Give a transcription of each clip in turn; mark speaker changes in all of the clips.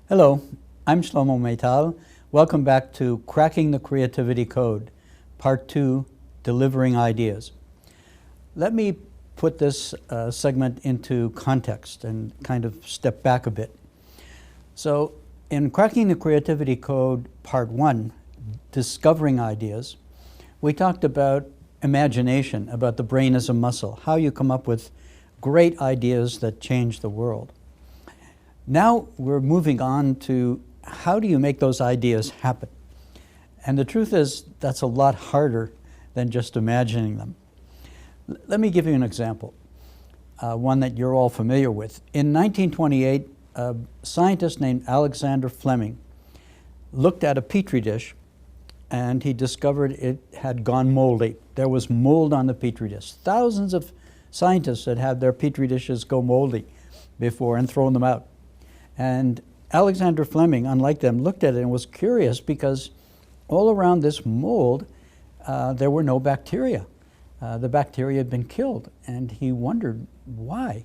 Speaker 1: Hello, I'm Shlomo Maital. Welcome back to Cracking the Creativity Code, Part 2, Delivering Ideas. Let me put this segment into context and kind of step back a bit. So, in Cracking the Creativity Code, Part 1, Discovering Ideas, we talked about imagination, about the brain as a muscle, how you come up with great ideas that change the world. Now we're moving on to how do you make those ideas happen? And the truth is that's a lot harder than just imagining them. Let me give you an example, one that you're all familiar with. In 1928, a scientist named Alexander Fleming looked at a petri dish and he discovered it had gone moldy. There was mold on the petri dish. Thousands of scientists had had their petri dishes go moldy before and thrown them out. And Alexander Fleming, unlike them, looked at it and was curious because all around this mold there were no bacteria. The bacteria had been killed, and he wondered why.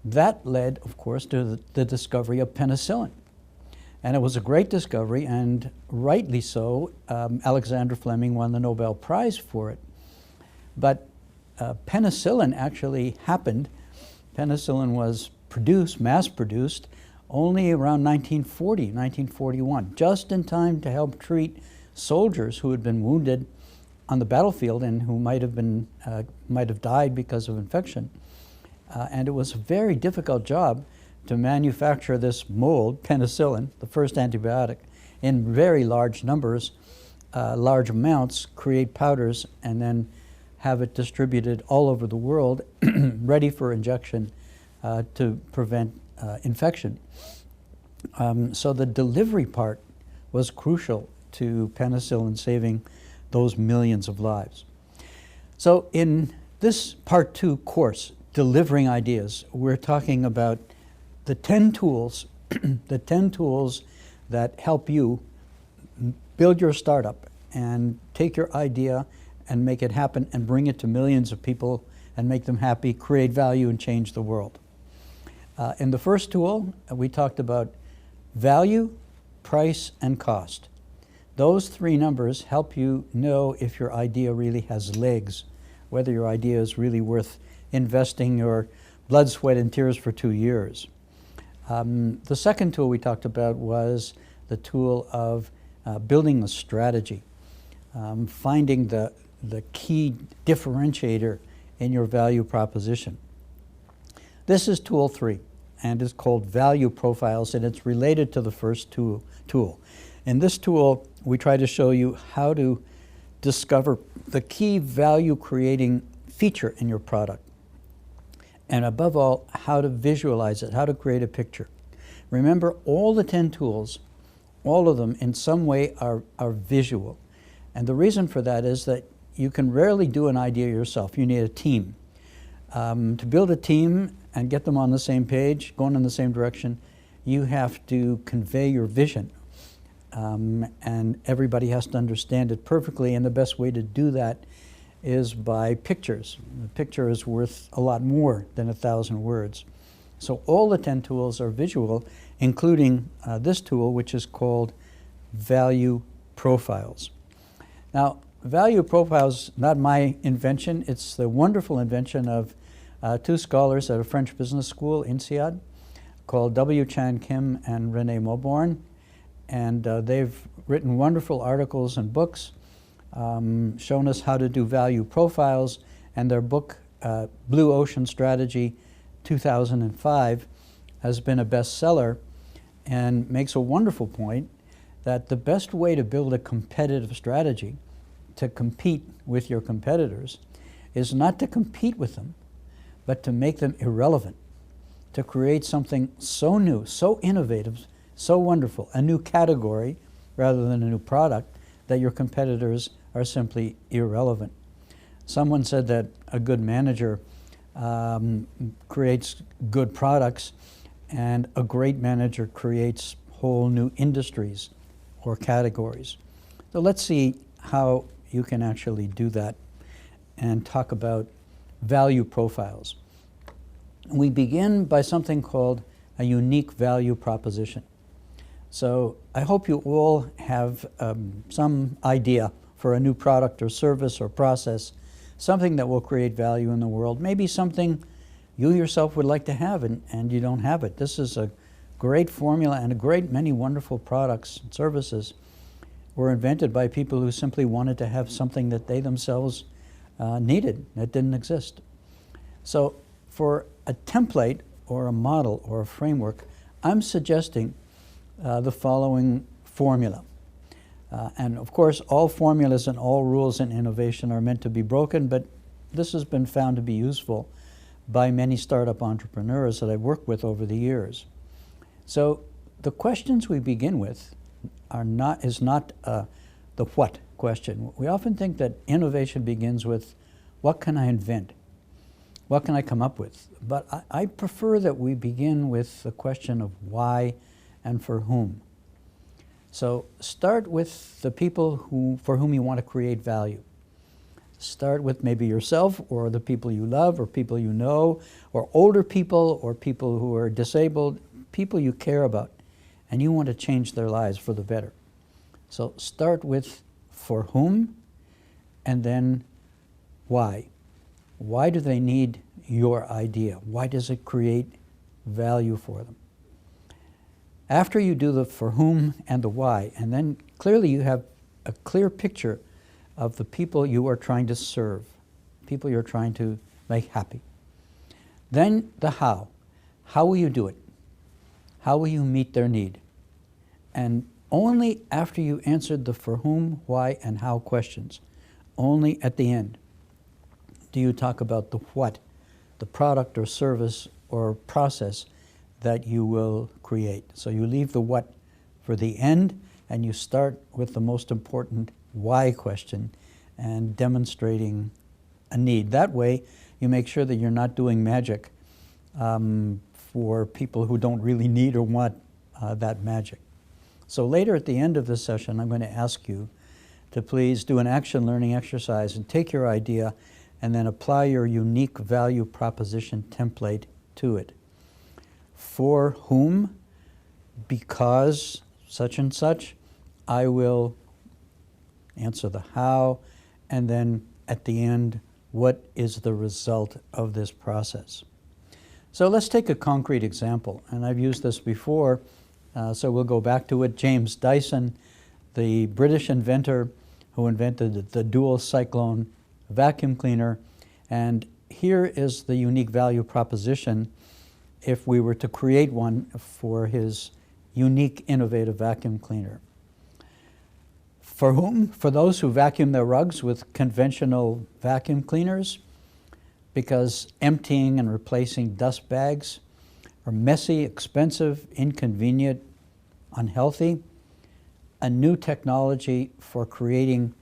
Speaker 1: That led, of course, to the discovery of penicillin. And it was a great discovery, and rightly so. Alexander Fleming won the Nobel Prize for it. But penicillin actually happened. Penicillin was produced, mass-produced, only around 1940, 1941, just in time to help treat soldiers who had been wounded on the battlefield and who might have died because of infection. And it was a very difficult job to manufacture this mold, penicillin, the first antibiotic, in very large numbers, large amounts, create powders, and then have it distributed all over the world, ready for injection to prevent infection. So the delivery part was crucial to penicillin saving those millions of lives. So in this Part 2 course, Delivering Ideas, we're talking about the 10 tools, the 10 tools that help you build your startup and take your idea and make it happen and bring it to millions of people and make them happy, create value, and change the world. In the first tool, we talked about value, price, and cost. Those three numbers help you know if your idea really has legs, whether your idea is really worth investing your blood, sweat, and tears for 2 years. The second tool we talked about was the tool of building a strategy, finding the key differentiator in your value proposition. This is tool 3. And is called Value Profiles, and it's related to the first tool. In this tool, we try to show you how to discover the key value-creating feature in your product, and above all, how to visualize it, how to create a picture. Remember, all the 10 tools, all of them in some way are visual. And the reason for that is that you can rarely do an idea yourself. You need a team. To build a team and get them on the same page, going in the same direction, you have to convey your vision. And everybody has to understand it perfectly, and the best way to do that is by pictures. The picture is worth a lot more than 1,000 words. So all the 10 tools are visual, including this tool, which is called Value Profiles. Now, Value Profiles, not my invention. It's the wonderful invention of 2 scholars at a French business school, INSEAD, called W. Chan Kim and René Mauborgne. And they've written wonderful articles and books, shown us how to do value profiles. And their book, Blue Ocean Strategy 2005, has been a bestseller and makes a wonderful point that the best way to build a competitive strategy, to compete with your competitors, is not to compete with them, but to make them irrelevant, to create something so new, so innovative, so wonderful, a new category rather than a new product, that your competitors are simply irrelevant. Someone said that a good manager creates good products, and a great manager creates whole new industries or categories. So let's see how you can actually do that and talk about value profiles. We begin by something called a unique value proposition. So I hope you all have some idea for a new product or service or process, something that will create value in the world, maybe something you yourself would like to have and you don't have it. This is a great formula, and a great many wonderful products and services were invented by people who simply wanted to have something that they themselves needed that didn't exist. So for a template or a model or a framework, I'm suggesting the following formula. And of course, all formulas and all rules in innovation are meant to be broken, but this has been found to be useful by many startup entrepreneurs that I've worked with over the years. So the questions we begin with is not the what question. We often think that innovation begins with, what can I invent? What can I come up with? But I prefer that we begin with the question of why and for whom. So start with the people for whom you want to create value. Start with maybe yourself or the people you love or people you know or older people or people who are disabled, people you care about, and you want to change their lives for the better. So start with for whom, and then why. Why do they need your idea? Why does it create value for them? After you do the for whom and the why, and then clearly you have a clear picture of the people you are trying to serve, people you're trying to make happy. Then the how. How will you do it? How will you meet their need? And only after you answered the for whom, why, and how questions, only at the end, do you talk about the what, the product or service or process that you will create. So you leave the what for the end, and you start with the most important why question and demonstrating a need. That way, you make sure that you're not doing magic for people who don't really need or want that magic. So later at the end of this session, I'm going to ask you to please do an action learning exercise and take your idea and then apply your unique value proposition template to it. For whom, because such and such, I will answer the how, and then at the end, what is the result of this process? So let's take a concrete example, and I've used this before, so we'll go back to it. James Dyson, the British inventor who invented the dual cyclone vacuum cleaner, and here is the unique value proposition if we were to create one for his unique innovative vacuum cleaner. For whom? For those who vacuum their rugs with conventional vacuum cleaners, because emptying and replacing dust bags are messy, expensive, inconvenient, unhealthy. A new technology for creating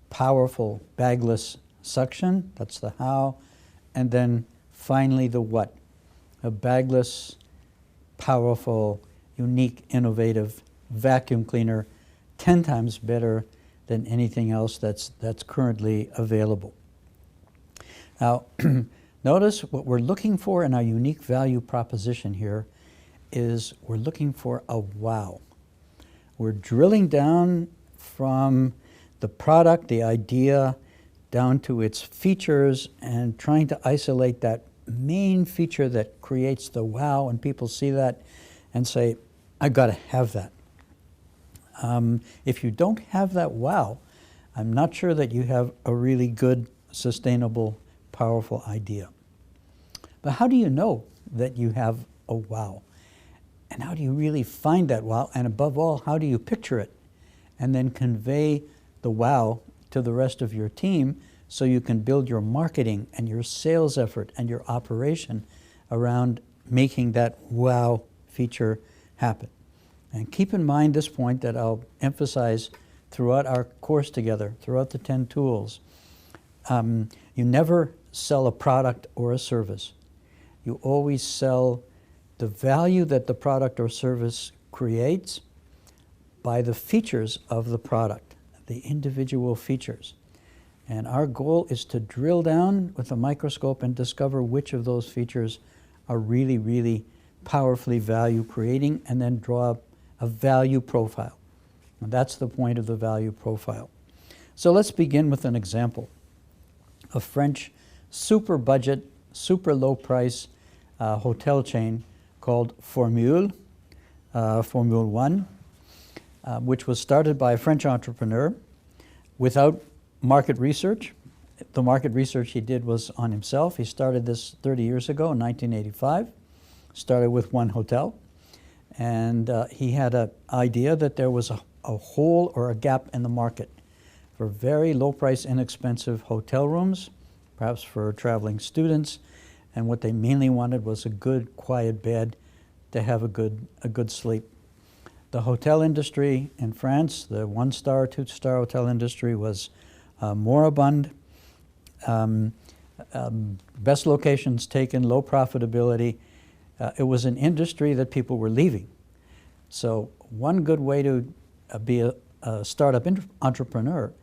Speaker 1: powerful bagless suction, that's the how, and then finally the what. A bagless, powerful, unique, innovative vacuum cleaner, 10 times better than anything else that's currently available. Now, notice what we're looking for in our unique value proposition here is we're looking for a wow. We're drilling down from the product, the idea, down to its features and trying to isolate that main feature that creates the wow, and people see that and say, I've got to have that. If you don't have that wow, I'm not sure that you have a really good, sustainable, powerful idea. But how do you know that you have a wow? And how do you really find that wow? And above all, how do you picture it? And then convey the wow to the rest of your team so you can build your marketing and your sales effort and your operation around making that wow feature happen. And keep in mind this point that I'll emphasize throughout our course together, throughout the 10 tools. You never sell a product or a service. You always sell the value that the product or service creates by the features of the product, the individual features. And our goal is to drill down with a microscope and discover which of those features are really, really powerfully value creating, and then draw a value profile. And that's the point of the value profile. So let's begin with an example. A French super budget, super low price hotel chain called Formule, Formule 1, which was started by a French entrepreneur without market research. The market research he did was on himself. He started this 30 years ago in 1985, started with one hotel, and he had an idea that there was a hole or a gap in the market for very low price, inexpensive hotel rooms, perhaps for traveling students, and what they mainly wanted was a good, quiet bed to have a good sleep. The hotel industry in France, the one-star, two-star hotel industry was moribund. Best locations taken, low profitability. It was an industry that people were leaving. So one good way to be a startup entrepreneur,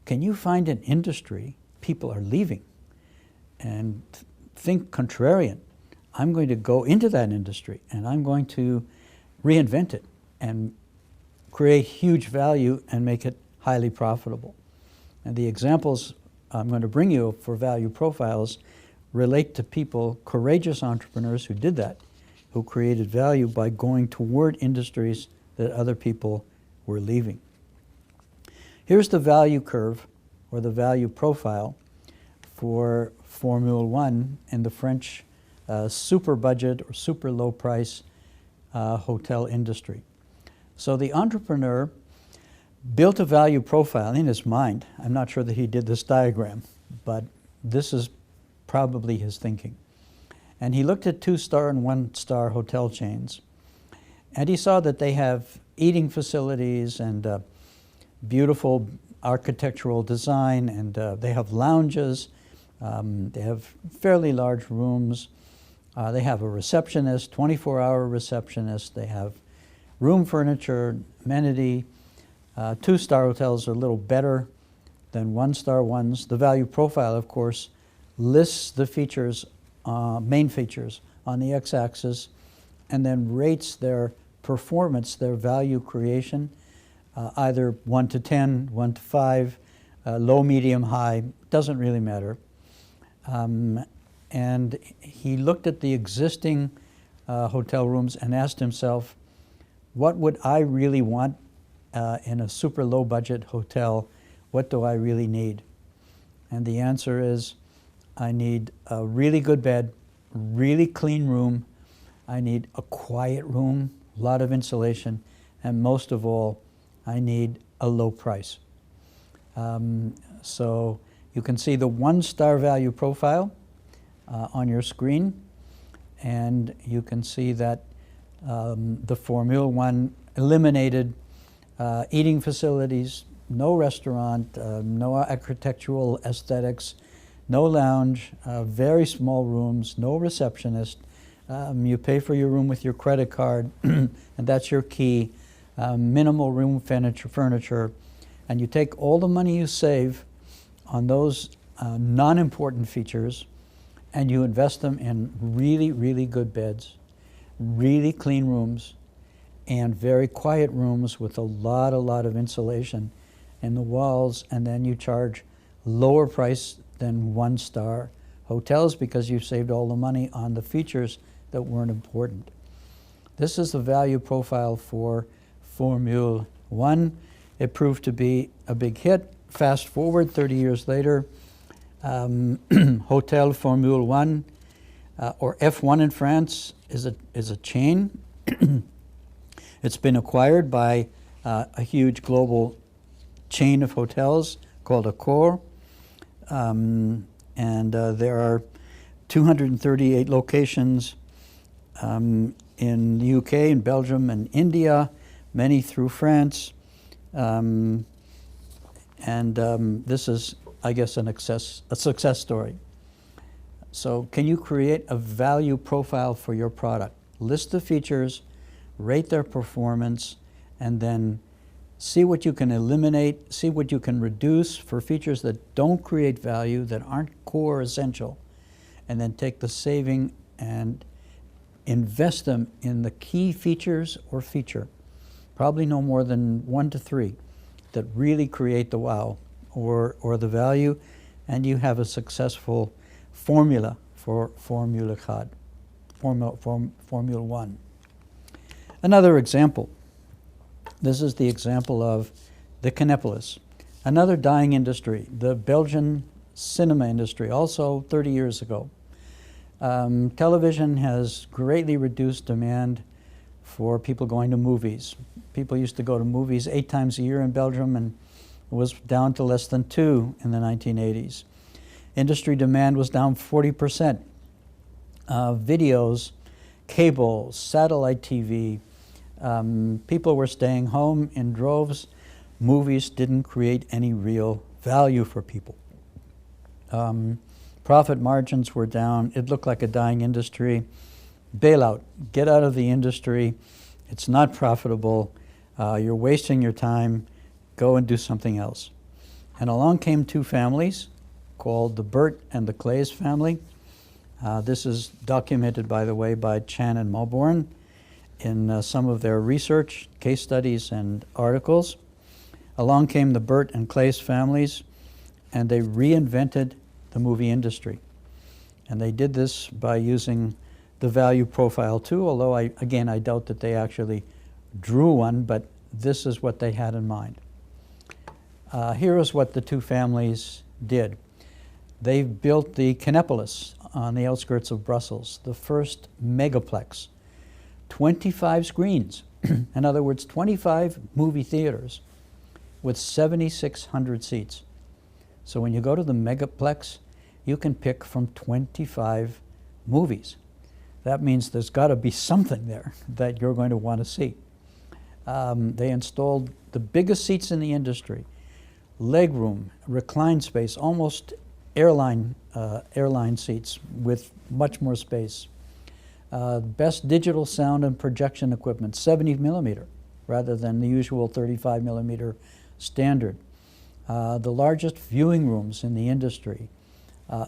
Speaker 1: can you find an industry people are leaving? And think contrarian. I'm going to go into that industry and I'm going to reinvent it and create huge value and make it highly profitable. And the examples I'm going to bring you for value profiles relate to people, courageous entrepreneurs who did that, who created value by going toward industries that other people were leaving. Here's the value curve, or the value profile, for Formule 1 in the French super budget or super low price hotel industry. So the entrepreneur built a value profile in his mind. I'm not sure that he did this diagram, but this is probably his thinking. And he looked at two-star and one-star hotel chains, and he saw that they have eating facilities and beautiful architectural design, and they have lounges, they have fairly large rooms, they have a receptionist, 24-hour receptionist, they have room furniture, amenity. Two-star hotels are a little better than one-star ones. The value profile, of course, lists the features, main features on the x-axis, and then rates their performance, their value creation, either 1 to 10, 1 to 5, low, medium, high, doesn't really matter. And he looked at the existing hotel rooms and asked himself, what would I really want in a super low budget hotel? What do I really need? And the answer is, I need a really good bed, really clean room, I need a quiet room, a lot of insulation, and most of all, I need a low price. So you can see the one-star value profile on your screen, and you can see that the Formula 1 eliminated eating facilities, no restaurant, no architectural aesthetics, no lounge, very small rooms, no receptionist. You pay for your room with your credit card, and that's your key. Minimal room furniture, and you take all the money you save on those non-important features, and you invest them in really, really good beds, really clean rooms, and very quiet rooms with a lot of insulation in the walls, and then you charge lower price than one-star hotels because you've saved all the money on the features that weren't important. This is the value profile for Formule 1. It proved to be a big hit. Fast forward 30 years later, Hotel Formule 1, or F1 in France, is a chain. It's been acquired by a huge global chain of hotels called Accor. And there are 238 locations in the UK, in Belgium, and India, many through France. This is, I guess, a success story. So can you create a value profile for your product? List the features, rate their performance, and then see what you can eliminate, see what you can reduce for features that don't create value, that aren't core essential, and then take the saving and invest them in the key features or feature probably no more than 1 to 3 that really create the wow or the value, and you have a successful formula for Formula One. Another example. This is the example of the Kinepolis, another dying industry, the Belgian cinema industry, also 30 years ago. Television has greatly reduced demand for people going to movies. People used to go to movies 8 times a year in Belgium, and it was down to less than 2 in the 1980s. Industry demand was down 40%. Videos, cable, satellite TV, people were staying home in droves. Movies didn't create any real value for people. Profit margins were down. It looked like a dying industry. Bailout, get out of the industry. It's not profitable. You're wasting your time. Go and do something else. And along came 2 families called the Burt and the Clays family. This is documented, by the way, by Chan and Mulborn in some of their research, case studies, and articles. Along came the Burt and Clays families, and they reinvented the movie industry. And they did this by using the value profile too, although I doubt that they actually drew one, but this is what they had in mind. Here is what the 2 families did. They built the Kinepolis on the outskirts of Brussels, the first megaplex, 25 screens. In other words, 25 movie theaters with 7,600 seats. So when you go to the megaplex, you can pick from 25 movies. That means there's got to be something there that you're going to want to see. They installed the biggest seats in the industry, leg room, recline space, almost airline seats with much more space. Best digital sound and projection equipment, 70 millimeter rather than the usual 35 millimeter standard. The largest viewing rooms in the industry.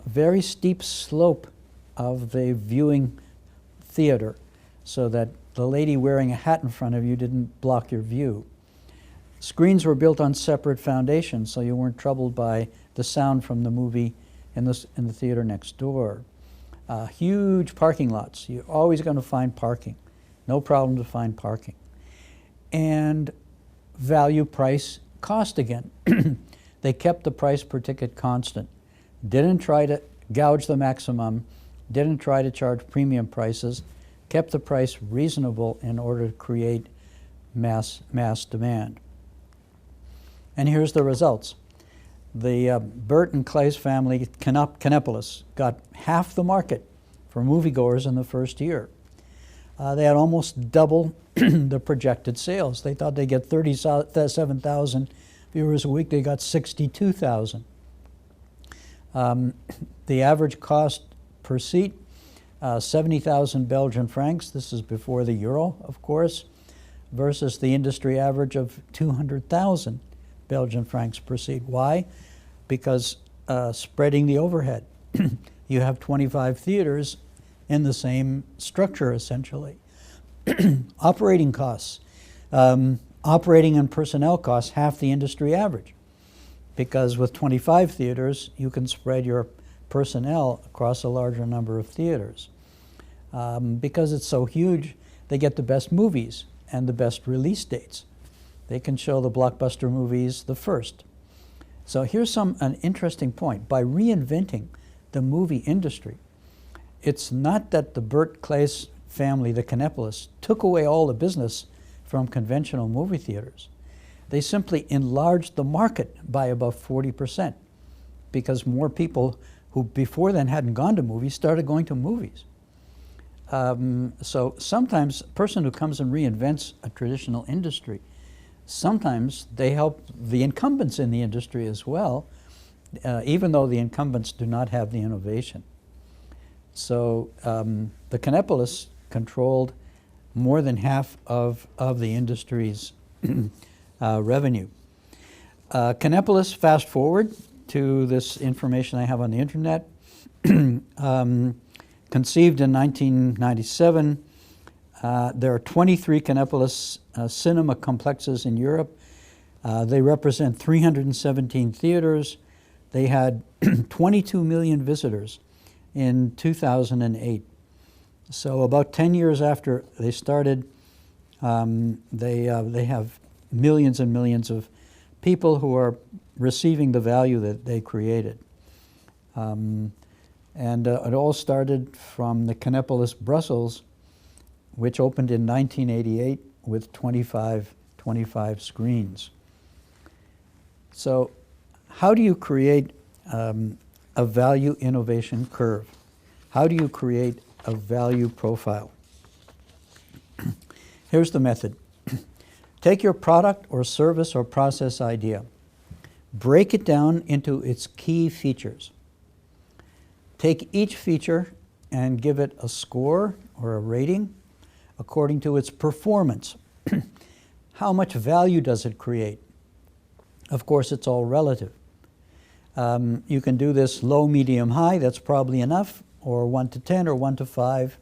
Speaker 1: Very steep slope of the viewing theater so that the lady wearing a hat in front of you didn't block your view. Screens were built on separate foundations so you weren't troubled by the sound from the movie in the theater next door. Huge parking lots. You're always going to find parking. No problem to find parking. And value, price, cost again. They kept the price per ticket constant. Didn't try to gouge the maximum. Didn't try to charge premium prices. Kept the price reasonable in order to create mass demand. And here's the results. The Burt and Clays family, Kinepolis, got half the market for moviegoers in the first year. They had almost double the projected sales. They thought they'd get 37,000 viewers a week. They got 62,000. The average cost per seat, 70,000 Belgian francs. This is before the euro, of course, versus the industry average of 200,000 Belgian francs per seat. Why? Because spreading the overhead. You have 25 theaters in the same structure, essentially. Operating costs. Operating and personnel costs half the industry average, because with 25 theaters, you can spread your personnel across a larger number of theaters. Because it's so huge, they get the best movies and the best release dates. They can show the blockbuster movies the first. So here's an interesting point. By reinventing the movie industry, it's not that the Burt Clays family, the Kinepolis, took away all the business from conventional movie theaters. They simply enlarged the market by about 40%, because more people who before then hadn't gone to movies started going to movies. So sometimes a person who comes and reinvents a traditional industry, sometimes they help the incumbents in the industry as well, even though the incumbents do not have the innovation. So the Kinepolis controlled more than half of the industry's revenue. Kinepolis, fast forward to this information I have on the internet, conceived in 1997, There are 23 Kinepolis cinema complexes in Europe. They represent 317 theaters. They had 22 million visitors in 2008. So about 10 years after they started, they have millions and millions of people who are receiving the value that they created. And it all started from the Kinepolis Brussels, which opened in 1988 with 25 screens. So how do you create a value innovation curve? How do you create a value profile? Here's the method. Take your product or service or process idea. Break it down into its key features. Take each feature and give it a score or a rating according to its performance. How much value does it create? Of course, it's all relative. You can do this low, medium, high. That's probably enough, or 1 to 10 or 1 to 5.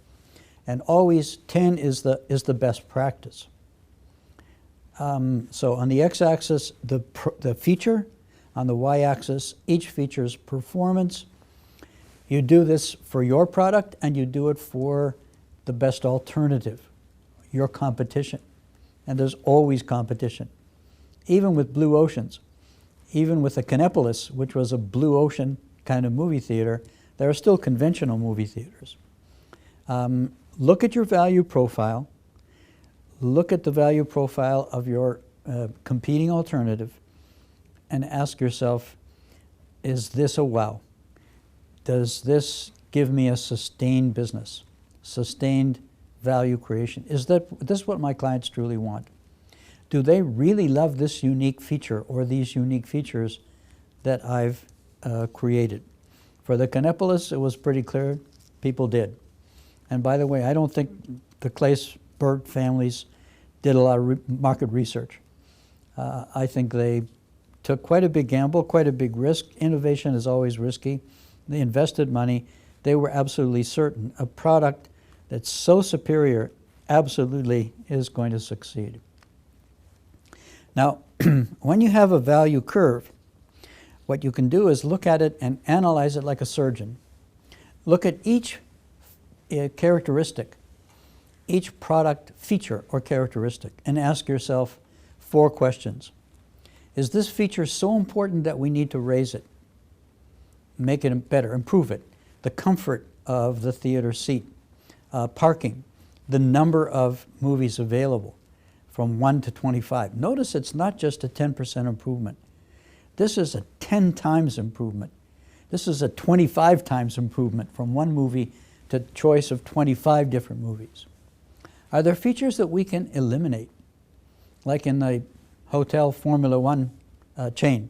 Speaker 1: And always 10 is the best practice. So on the x-axis, the feature. On the y-axis, each feature's performance. You do this for your product, and you do it for the best alternative, your competition. And there's always competition. Even with Blue Oceans, even with the Kinepolis, which was a Blue Ocean kind of movie theater, there are still conventional movie theaters. Look at your value profile. Look at the value profile of your competing alternative and ask yourself, is this a wow? Does this give me a sustained business, sustained value creation? Is this what my clients truly want? Do they really love this unique feature or these unique features that I've created? For the Kinepolis, it was pretty clear people did. And by the way, I don't think the Claes-Berg families did a lot of market research. I think they took quite a big gamble, quite a big risk. Innovation is always risky. They invested money. They were absolutely certain a product that's so superior absolutely is going to succeed. Now, when you have a value curve, what you can do is look at it and analyze it like a surgeon. Look at each characteristic, each product feature or characteristic, and ask yourself 4 questions. Is this feature so important that we need to raise it, make it better, improve it? The comfort of the theater seat, parking, the number of movies available from 1 to 25. Notice it's not just a 10% improvement. This is a 10 times improvement. This is a 25 times improvement from one movie to choice of 25 different movies. Are there features that we can eliminate? Like in the hotel Formula One chain.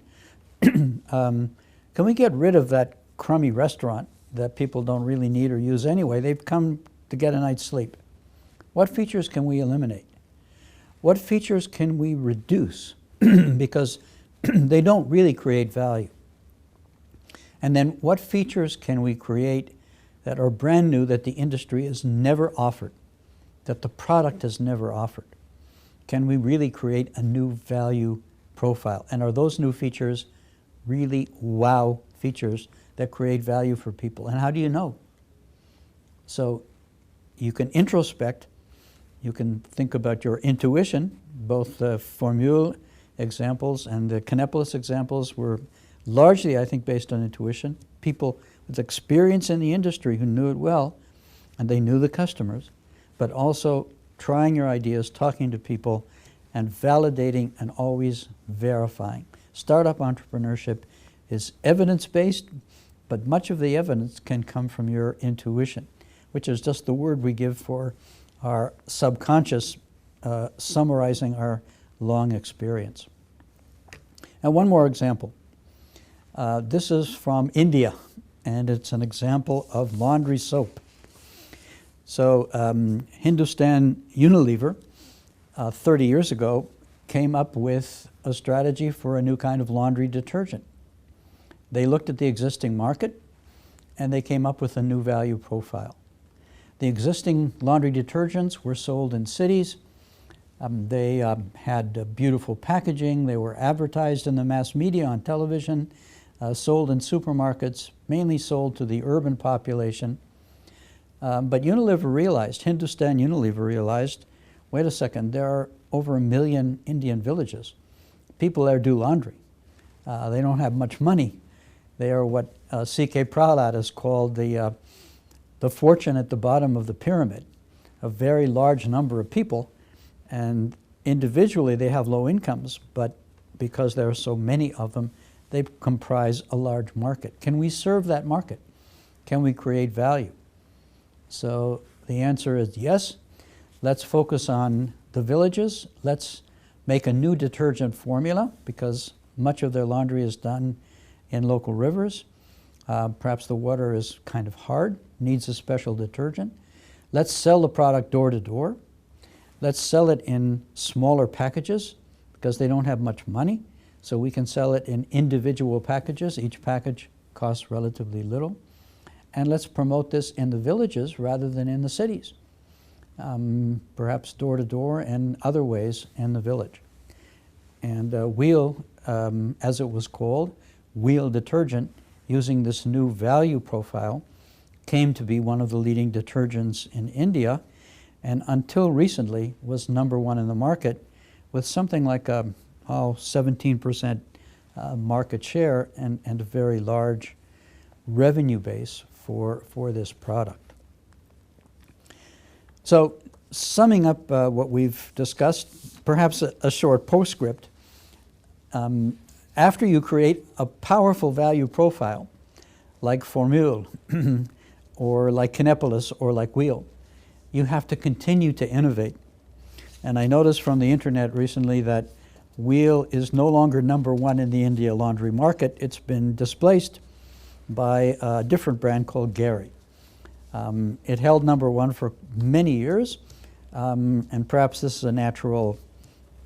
Speaker 1: Can we get rid of that crummy restaurant that people don't really need or use anyway? They've come to get a night's sleep. What features can we eliminate? What features can we reduce because they don't really create value? And then what features can we create that are brand new that the industry has never offered, that the product has never offered? Can we really create a new value profile? And are those new features really wow features that create value for people? And how do you know? So you can introspect, you can think about your intuition. Both the Formule examples and the Kinepolis examples were largely, I think, based on intuition. People with experience in the industry who knew it well, and they knew the customers, but also trying your ideas, talking to people, and validating and always verifying. Startup entrepreneurship is evidence-based, but much of the evidence can come from your intuition, which is just the word we give for our subconscious summarizing our long experience. And one more example. This is from India, and it's an example of laundry soap. So Hindustan Unilever, 30 years ago, came up with a strategy for a new kind of laundry detergent. They looked at the existing market, and they came up with a new value profile. The existing laundry detergents were sold in cities. They had beautiful packaging. They were advertised in the mass media, on television, sold in supermarkets, mainly sold to the urban population. But Unilever realized, Hindustan Unilever realized, wait a second, there are over 1 million Indian villages. People there do laundry. They don't have much money. They are what C.K. Prahalad has called the fortune at the bottom of the pyramid, a very large number of people. And individually they have low incomes, but because there are so many of them, they comprise a large market. Can we serve that market? Can we create value? So the answer is yes. Let's focus on the villages. Let's make a new detergent formula, because much of their laundry is done in local rivers. Perhaps the water is kind of hard, needs a special detergent. Let's sell the product door to door. Let's sell it in smaller packages, because they don't have much money. So we can sell it in individual packages. Each package costs relatively little. And let's promote this in the villages rather than in the cities. Perhaps door to door and other ways in the village. And Wheel, as it was called, Wheel detergent, using this new value profile, came to be one of the leading detergents in India, and until recently was #1 in the market, with something like a 17% market share and a very large revenue base for this product. So summing up what we've discussed, perhaps a short postscript. After you create a powerful value profile, like Formule, or like Kinepolis, or like Wheel, you have to continue to innovate. And I noticed from the internet recently that Wheel is no longer #1 in the India laundry market. It's been displaced by a different brand called Gary. It held #1 for many years, and perhaps this is a natural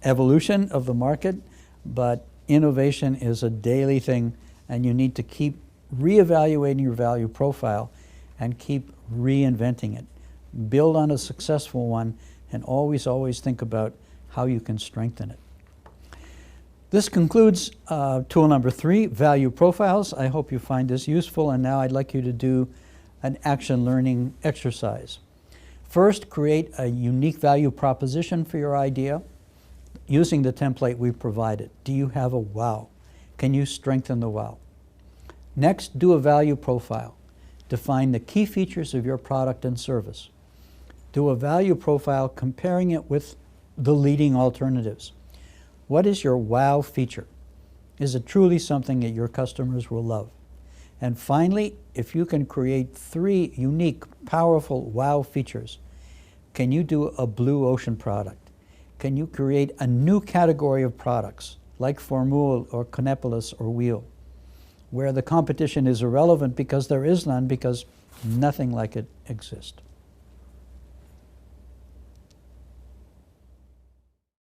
Speaker 1: evolution of the market, but innovation is a daily thing, and you need to keep reevaluating your value profile and keep reinventing it. Build on a successful one, and always think about how you can strengthen it. This concludes tool number 3, value profiles. I hope you find this useful, and now I'd like you to do an action learning exercise. First, create a unique value proposition for your idea using the template we provided. Do you have a wow? Can you strengthen the wow? Next, do a value profile. Define the key features of your product and service. Do a value profile comparing it with the leading alternatives. What is your wow feature? Is it truly something that your customers will love? And finally, if you can create 3 unique, powerful wow features, can you do a blue ocean product? Can you create a new category of products like Formule or Kinepolis or Wheel, where the competition is irrelevant because there is none, because nothing like it exists?